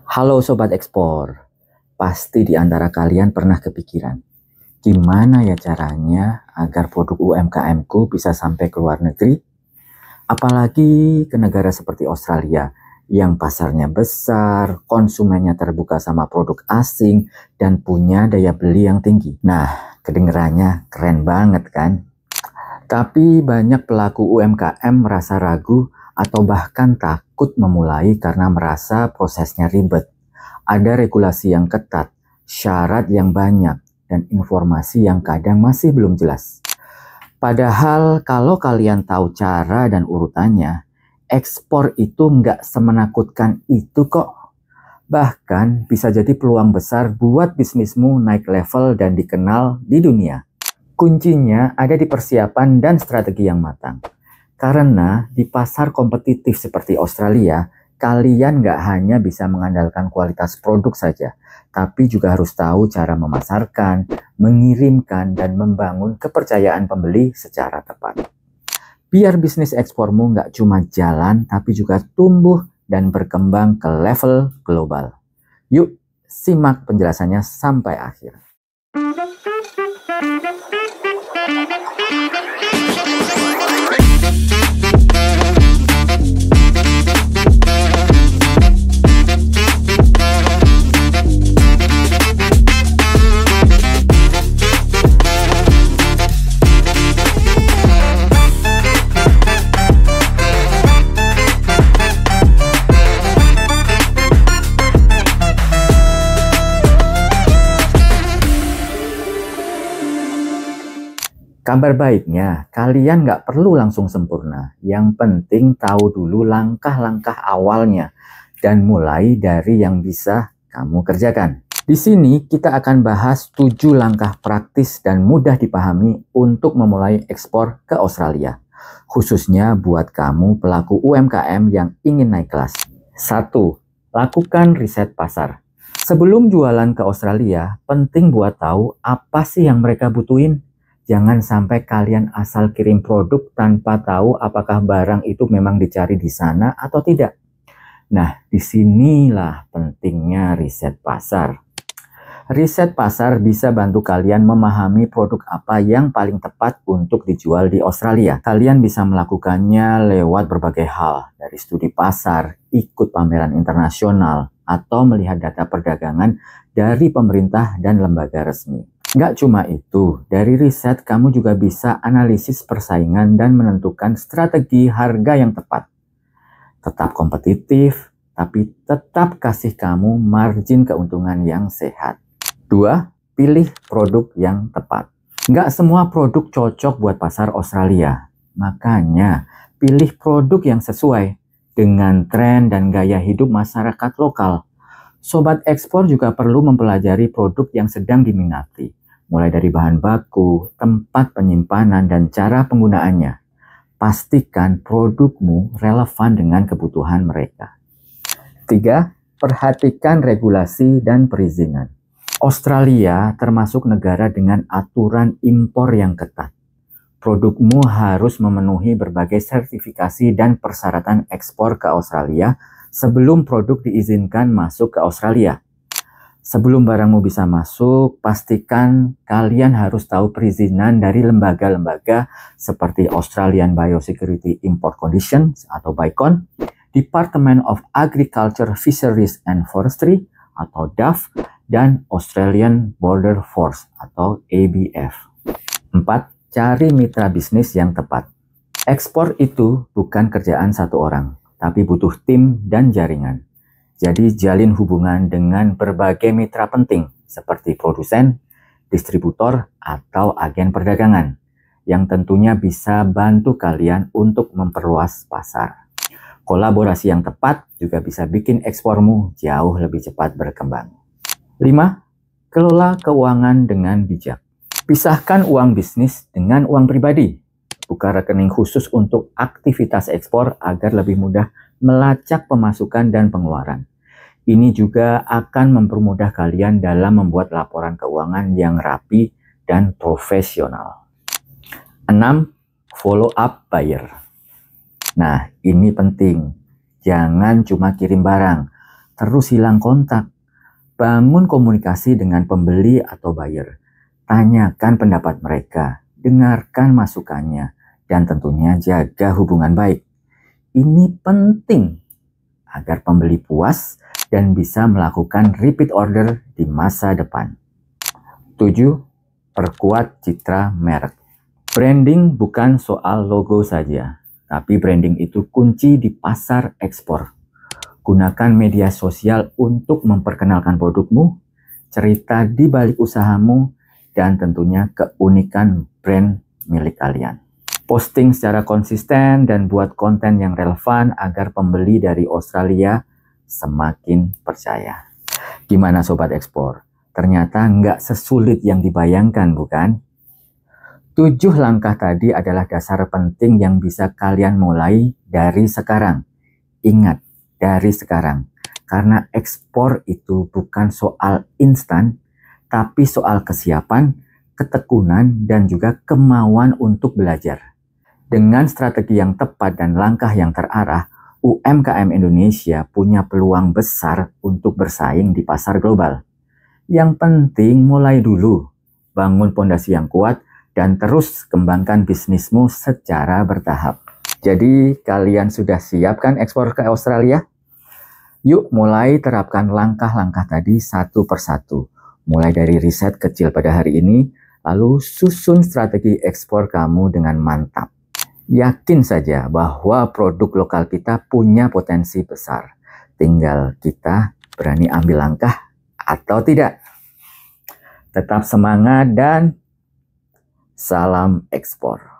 Halo Sobat Ekspor, pasti di antara kalian pernah kepikiran, gimana ya caranya agar produk UMKM-ku bisa sampai ke luar negeri? Apalagi ke negara seperti Australia, yang pasarnya besar, konsumennya terbuka sama produk asing, dan punya daya beli yang tinggi. Nah, kedengerannya keren banget kan? Tapi banyak pelaku UMKM merasa ragu atau bahkan takut memulai karena merasa prosesnya ribet. Ada regulasi yang ketat, syarat yang banyak, dan informasi yang kadang masih belum jelas. Padahal kalau kalian tahu cara dan urutannya, ekspor itu nggak semenakutkan itu kok. Bahkan bisa jadi peluang besar buat bisnismu naik level dan dikenal di dunia. Kuncinya ada di persiapan dan strategi yang matang. Karena di pasar kompetitif seperti Australia, kalian nggak hanya bisa mengandalkan kualitas produk saja, tapi juga harus tahu cara memasarkan, mengirimkan, dan membangun kepercayaan pembeli secara tepat. Biar bisnis ekspormu nggak cuma jalan, tapi juga tumbuh dan berkembang ke level global. Yuk, simak penjelasannya sampai akhir. Kabar baiknya, kalian nggak perlu langsung sempurna. Yang penting tahu dulu langkah-langkah awalnya dan mulai dari yang bisa kamu kerjakan. Di sini kita akan bahas 7 langkah praktis dan mudah dipahami untuk memulai ekspor ke Australia. Khususnya buat kamu pelaku UMKM yang ingin naik kelas. 1. Lakukan riset pasar. Sebelum jualan ke Australia, penting buat tahu apa sih yang mereka butuhin. Jangan sampai kalian asal kirim produk tanpa tahu apakah barang itu memang dicari di sana atau tidak. Nah, disinilah pentingnya riset pasar. Riset pasar bisa bantu kalian memahami produk apa yang paling tepat untuk dijual di Australia. Kalian bisa melakukannya lewat berbagai hal, dari studi pasar, ikut pameran internasional, atau melihat data perdagangan dari pemerintah dan lembaga resmi. Nggak cuma itu, dari riset kamu juga bisa analisis persaingan dan menentukan strategi harga yang tepat. Tetap kompetitif, tapi tetap kasih kamu margin keuntungan yang sehat. 2. Pilih produk yang tepat. Nggak semua produk cocok buat pasar Australia. Makanya, pilih produk yang sesuai dengan tren dan gaya hidup masyarakat lokal. Sobat ekspor juga perlu mempelajari produk yang sedang diminati, mulai dari bahan baku, tempat penyimpanan, dan cara penggunaannya. Pastikan produkmu relevan dengan kebutuhan mereka. 3. Perhatikan regulasi dan perizinan. Australia termasuk negara dengan aturan impor yang ketat. Produkmu harus memenuhi berbagai sertifikasi dan persyaratan ekspor ke Australia sebelum produk diizinkan masuk ke Australia. Sebelum barangmu bisa masuk, pastikan kalian harus tahu perizinan dari lembaga-lembaga seperti Australian Biosecurity Import Conditions atau BICON, Department of Agriculture, Fisheries and Forestry atau DAF, dan Australian Border Force atau ABF. 4. Cari mitra bisnis yang tepat. Ekspor itu bukan kerjaan satu orang, tapi butuh tim dan jaringan. Jadi jalin hubungan dengan berbagai mitra penting seperti produsen, distributor, atau agen perdagangan yang tentunya bisa bantu kalian untuk memperluas pasar. Kolaborasi yang tepat juga bisa bikin ekspormu jauh lebih cepat berkembang. 5. Kelola keuangan dengan bijak. Pisahkan uang bisnis dengan uang pribadi. Buka rekening khusus untuk aktivitas ekspor agar lebih mudah melacak pemasukan dan pengeluaran. Ini juga akan mempermudah kalian dalam membuat laporan keuangan yang rapi dan profesional. 6. Follow up buyer. Nah, ini penting. Jangan cuma kirim barang. terus hilang kontak. Bangun komunikasi dengan pembeli atau buyer. Tanyakan pendapat mereka, dengarkan masukannya, dan tentunya jaga hubungan baik. Ini penting agar pembeli puas dan bisa melakukan repeat order di masa depan. 7. Perkuat citra merek. Branding bukan soal logo saja, tapi branding itu kunci di pasar ekspor. Gunakan media sosial untuk memperkenalkan produkmu, cerita di balik usahamu, dan tentunya keunikan brand milik kalian. Posting secara konsisten dan buat konten yang relevan agar pembeli dari Australia semakin percaya. Gimana Sobat Ekspor? Ternyata nggak sesulit yang dibayangkan, bukan? 7 langkah tadi adalah dasar penting yang bisa kalian mulai dari sekarang. Ingat, dari sekarang. Karena ekspor itu bukan soal instan, tapi soal kesiapan, ketekunan, dan juga kemauan untuk belajar. Dengan strategi yang tepat dan langkah yang terarah, UMKM Indonesia punya peluang besar untuk bersaing di pasar global. Yang penting mulai dulu, bangun fondasi yang kuat, dan terus kembangkan bisnismu secara bertahap. Jadi kalian sudah siap kan ekspor ke Australia? Yuk mulai terapkan langkah-langkah tadi satu persatu. Mulai dari riset kecil pada hari ini, lalu susun strategi ekspor kamu dengan mantap. Yakin saja bahwa produk lokal kita punya potensi besar. Tinggal kita berani ambil langkah atau tidak. Tetap semangat dan salam ekspor.